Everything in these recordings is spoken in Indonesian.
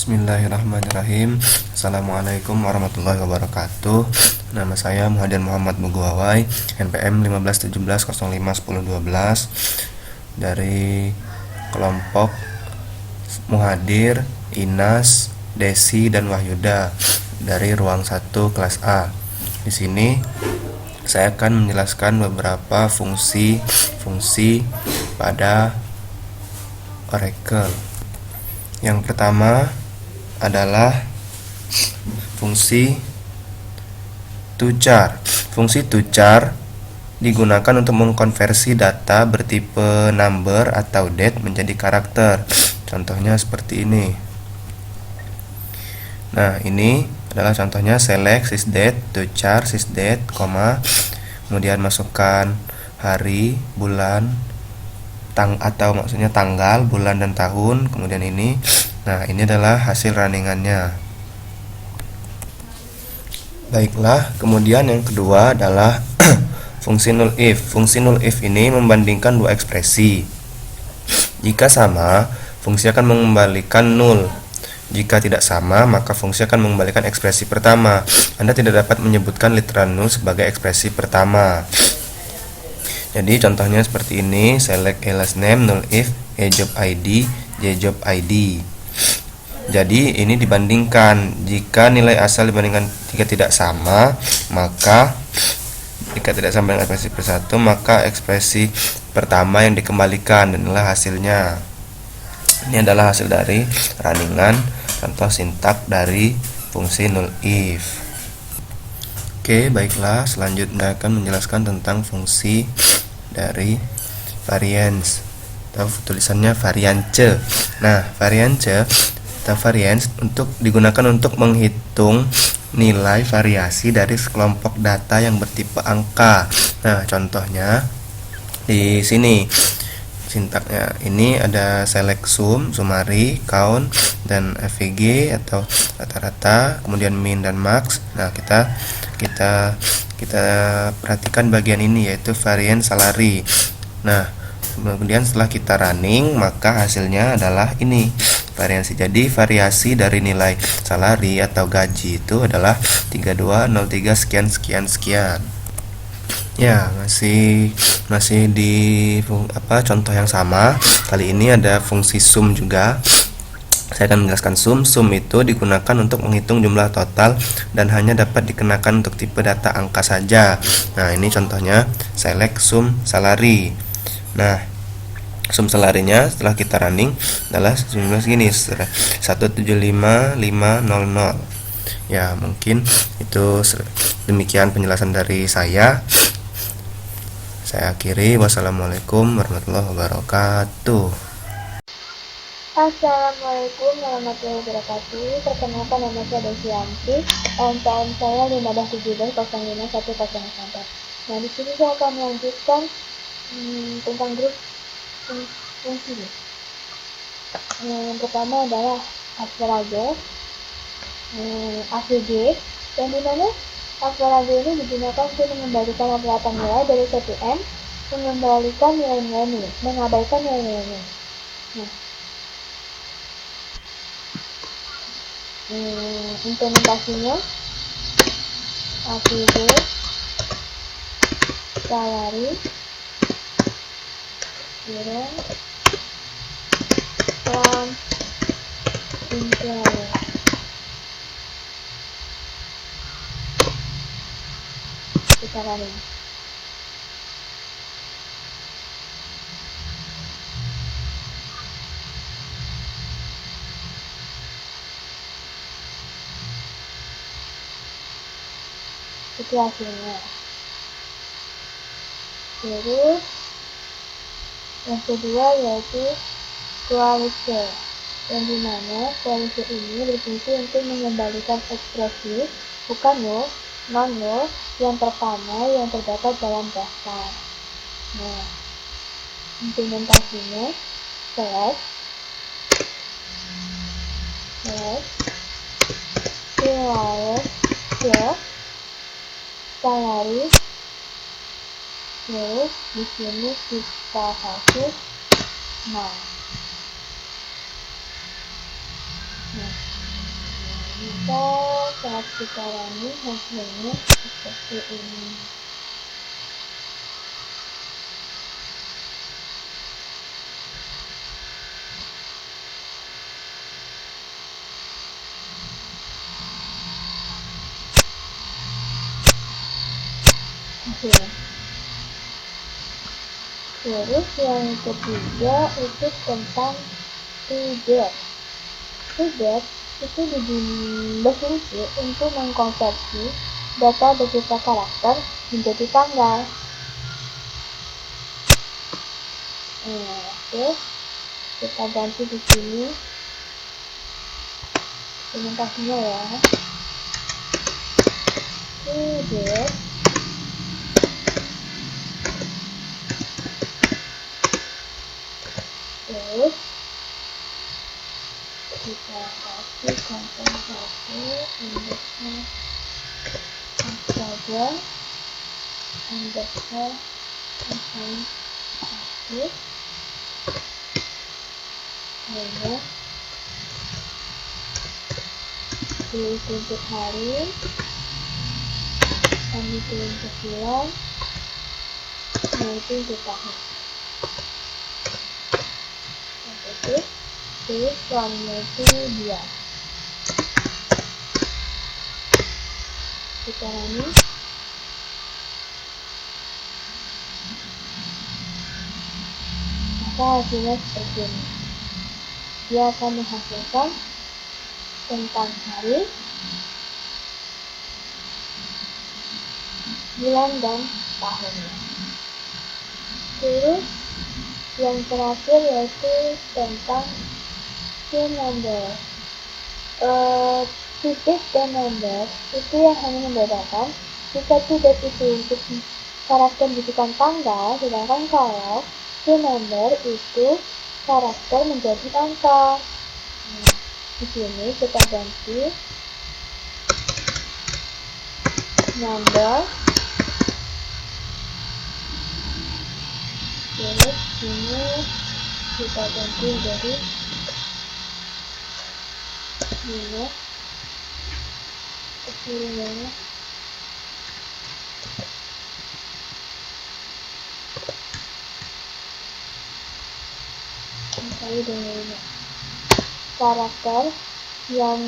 Bismillahirrahmanirrahim. Assalamualaikum warahmatullahi wabarakatuh. Nama saya Muhadir Muhammad Muguawai, NPM 1517051012 dari kelompok Muhadir, Inas, Desi, dan Wahyuda dari ruang 1 kelas A. Di sini saya akan menjelaskan beberapa fungsi pada Oracle. Yang pertama adalah fungsi toChar. Fungsi toChar digunakan untuk mengkonversi data bertipe number atau date menjadi karakter. Contohnya seperti ini. Nah, ini adalah contohnya select sysdate, toChar sysdate, kemudian masukkan hari, bulan, atau maksudnya tanggal, bulan, dan tahun. Kemudian ini, nah ini adalah hasil runningannya. Baiklah, kemudian yang kedua adalah fungsi null if. Fungsi null if ini membandingkan dua ekspresi. Jika sama, fungsi akan mengembalikan null. Jika tidak sama, maka fungsi akan mengembalikan ekspresi pertama. Anda tidak dapat menyebutkan literal null sebagai ekspresi pertama. Jadi contohnya seperti ini, select a last name null if a job id j job id. Jadi ini dibandingkan, jika nilai asal dibandingkan jika tidak sama, maka jika tidak sama dengan ekspresi persatu, maka ekspresi pertama yang dikembalikan, dan inilah hasilnya. Ini adalah hasil dari runningan contoh sintak dari fungsi null if. Oke, baiklah, selanjutnya akan menjelaskan tentang fungsi dari variance atau tulisannya variance. Nah, variance atau variance digunakan untuk menghitung nilai variasi dari sekelompok data yang bertipe angka. Nah, contohnya di sini sintaknya ini ada select sum, summary, count, dan FVG atau rata-rata, kemudian min dan max. Nah, kita perhatikan bagian ini, yaitu variance salary. Nah, kemudian setelah kita running, maka hasilnya adalah ini variasi. Jadi variasi dari nilai salary atau gaji itu adalah 3203 sekian sekian sekian. Ya, masih di contoh yang sama. Kali ini ada fungsi sum juga. Saya akan menjelaskan sum. Sum itu digunakan untuk menghitung jumlah total dan hanya dapat dikenakan untuk tipe data angka saja. Nah, ini contohnya select sum salary. Nah, sum salary-nya setelah kita running adalah jumlah segini, 175.500. Ya, mungkin itu demikian penjelasan dari saya. Saya akhiri. Wassalamualaikum warahmatullahi wabarakatuh. Assalamualaikum warahmatullahi wabarakatuh. Perkenalkan, nama saya Desi Yanti, NPM saya 1517051004. Nah, di sini saya akan melanjutkan tentang grup fungsi. Yang pertama adalah astrologer, AVG, yang dimana astrologer ini digunakan untuk mengembalikan rata nilai dari 1M, mengembalikan nilai-nilai, mengabaikan nilai-nilai. Nah, implementasinya AVG salary from employer. Kita running. Itu hasilnya. Terus yang kedua yaitu qualifier, yang dimana qualifier ini berfungsi untuk mengembalikan ekspresi bukan null, non-null yang pertama yang terdapat dalam daftar. Nah, implementasinya select salary. Terus di sini kita kasih nah Maka saat kita running hasilnya seperti ini. Terus yang ketiga itu tentang to-get. To-get itu di bahasa Inggris untuk mengkonversi data berupa karakter menjadi tanggal. Oke, kita ganti di sini dokumentasinya ya. To-get terus kita kasih kompensasi indeksnya saja underscore assign aktif lalu pilih untuk hari kami pilih untuk bulan yaitu untuk tahun. Itu pilih suaminya itu dia. Kita ini maka hasilnya seperti ini. Dia akan menghasilkan tentang hari, bulan, dan tahunnya. Terus yang terakhir yaitu tentang key number. Titik dan number itu yang hanya membedakan jika titik itu untuk karakter bukan tanggal, sedangkan kalau key number itu karakter menjadi angka. Di sini kita ganti number, terus ini kita ganti jadi ini kecilnya kali dengan ini. Karakter yang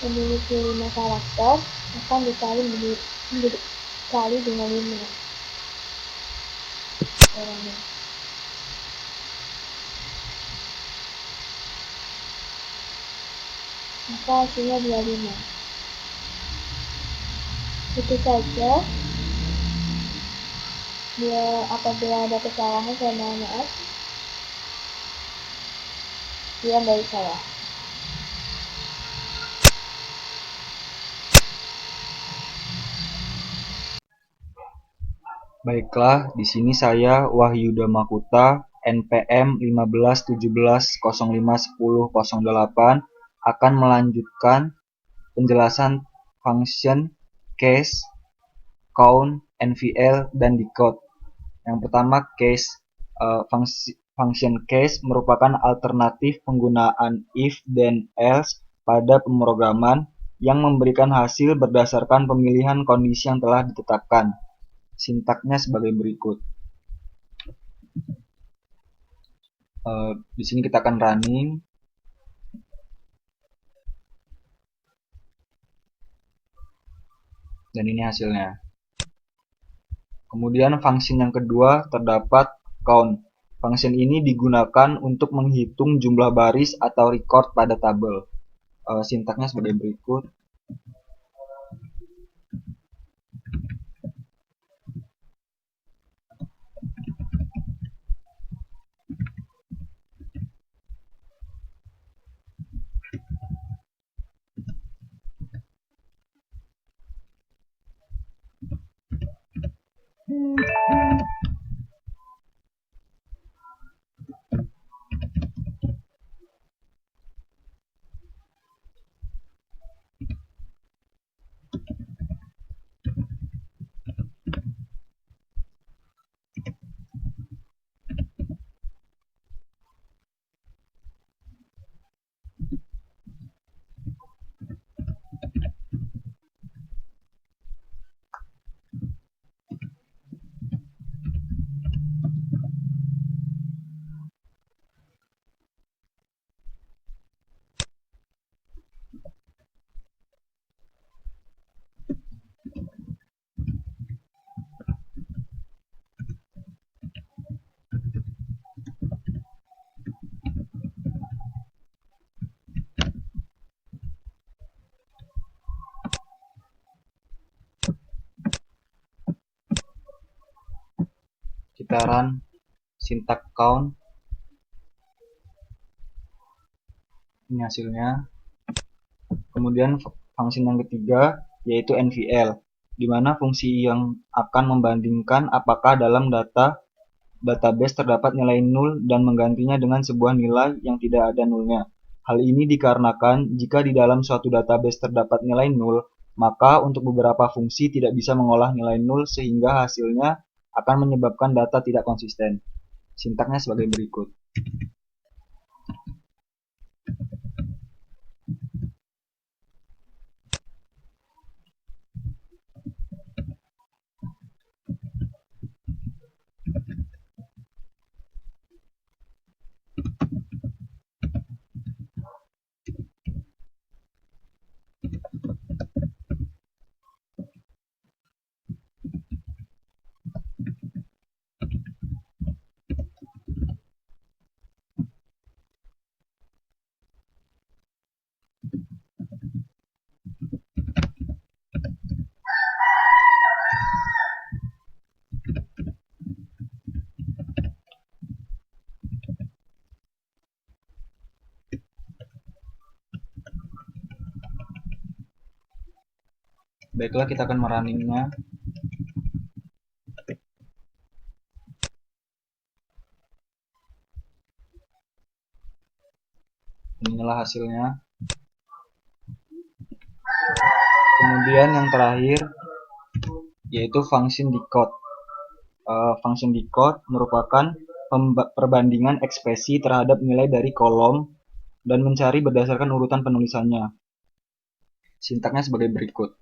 memiliki 5 karakter akan dikali dengan 5 orangnya. Maka hasilnya 25. Itu saja. Apabila ada kesalahan saya mohon maaf. Sekian dari saya. Baiklah, di sini saya Wahyu Damakuta, NPM 1517051008 akan melanjutkan penjelasan function case, count, NVL, dan decode. Yang pertama case. Function case merupakan alternatif penggunaan if dan else pada pemrograman yang memberikan hasil berdasarkan pemilihan kondisi yang telah ditetapkan. Sintaknya sebagai berikut. Di sini kita akan running. Dan ini hasilnya. Kemudian function yang kedua terdapat count. Function ini digunakan untuk menghitung jumlah baris atau record pada tabel. Sintaknya sebagai berikut. pemutaran syntax count. Ini hasilnya. Kemudian fungsi yang ketiga yaitu NVL, di mana fungsi yang akan membandingkan apakah dalam database terdapat nilai nul dan menggantinya dengan sebuah nilai yang tidak ada nulnya. Hal ini dikarenakan jika di dalam suatu database terdapat nilai nul, maka untuk beberapa fungsi tidak bisa mengolah nilai nul sehingga hasilnya akan menyebabkan data tidak konsisten. Sintaksnya sebagai berikut. Baiklah, kita akan merunningnya. Inilah hasilnya. Kemudian yang terakhir yaitu function decode. Function decode merupakan perbandingan ekspresi terhadap nilai dari kolom dan mencari berdasarkan urutan penulisannya. Sintaksnya sebagai berikut.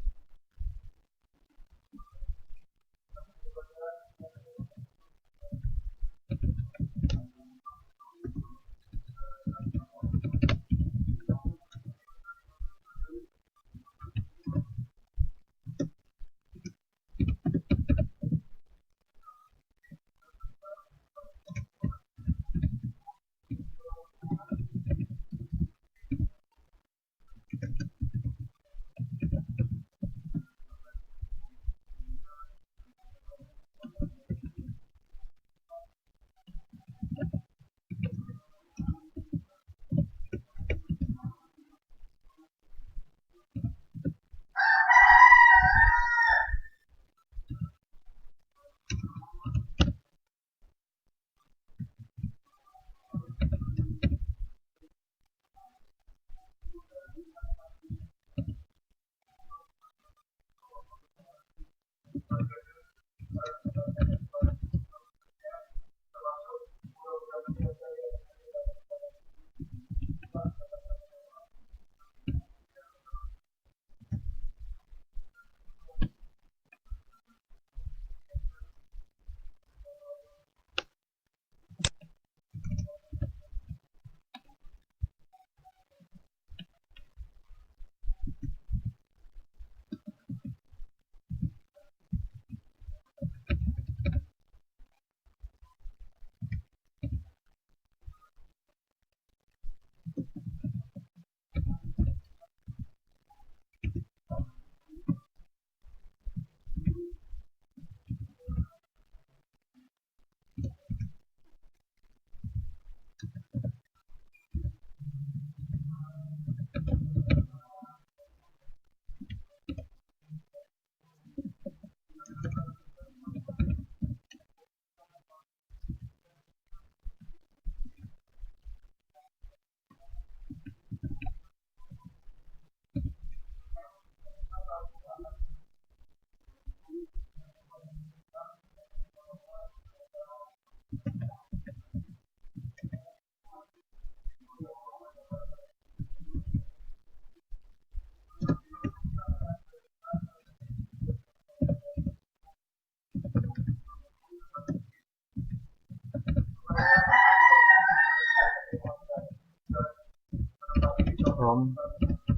From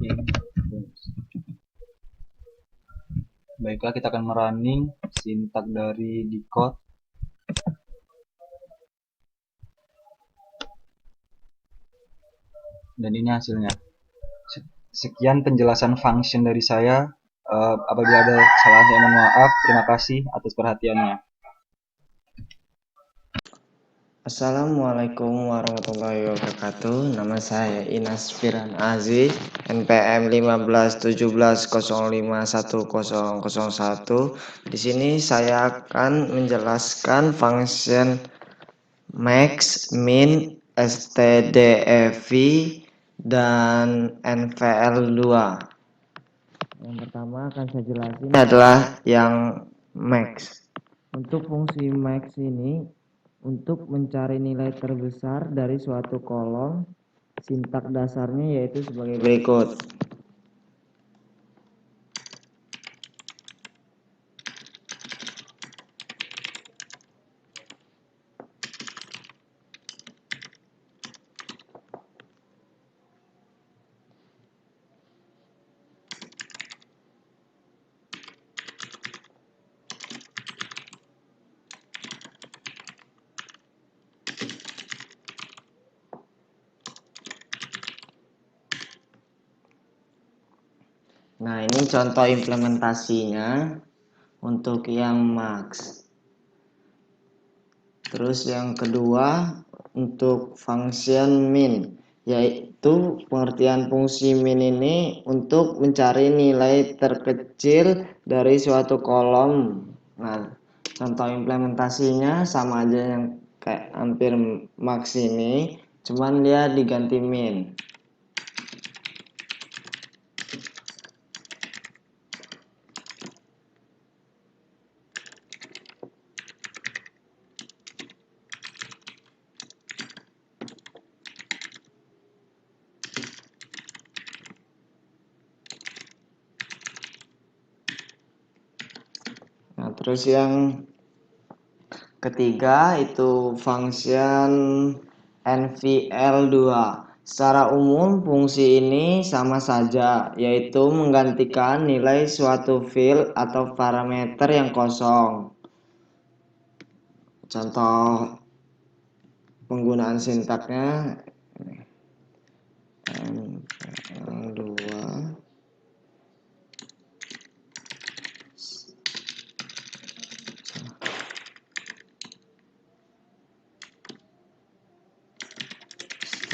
in Baiklah, kita akan merunning sintak dari decode. Dan ini hasilnya. Sekian penjelasan function dari saya. Apabila ada kesalahan saya mohon maaf. Terima kasih atas perhatiannya. Assalamualaikum warahmatullahi wabarakatuh. Nama saya Inas Firan Aziz, NPM 1517005101. Di sini saya akan menjelaskan function max, min, stdv, dan nvl2. Yang pertama akan saya jelasin adalah yang max. Untuk fungsi max ini, untuk mencari nilai terbesar dari suatu kolom, sintak dasarnya yaitu sebagai berikut. Nah, ini contoh implementasinya untuk yang max. Terus yang kedua untuk function min, yaitu pengertian fungsi min ini untuk mencari nilai terkecil dari suatu kolom. Nah, contoh implementasinya sama aja yang kayak hampir max ini, cuman dia diganti min. Nah, terus yang ketiga itu function nvl2. Secara umum fungsi ini sama saja, yaitu menggantikan nilai suatu field atau parameter yang kosong. Contoh penggunaan sintaknya nvl2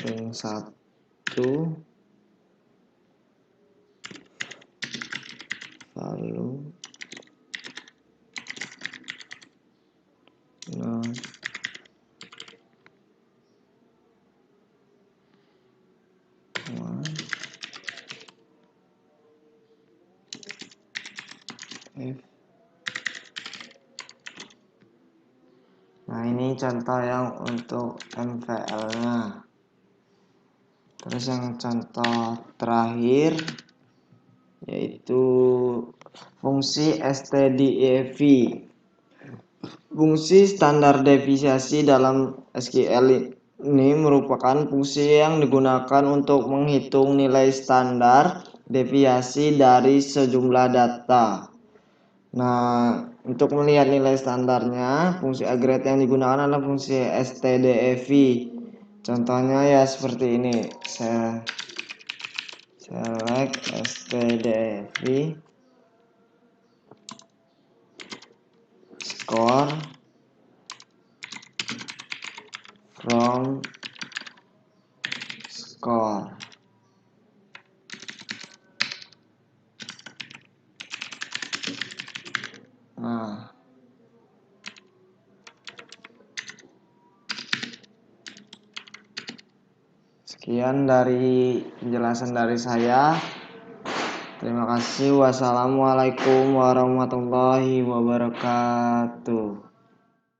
string 1 lalu not one if. Nah, ini contoh yang untuk MVL-nya. Terus yang contoh terakhir yaitu fungsi stdev. Fungsi standar deviasi dalam SQL ini merupakan fungsi yang digunakan untuk menghitung nilai standar deviasi dari sejumlah data. Nah, untuk melihat nilai standarnya, fungsi aggregate yang digunakan adalah fungsi stdev. Contohnya ya seperti ini. Saya select stdev score from score. Nah, sekian dari penjelasan dari saya. Terima kasih. Wassalamualaikum warahmatullahi wabarakatuh.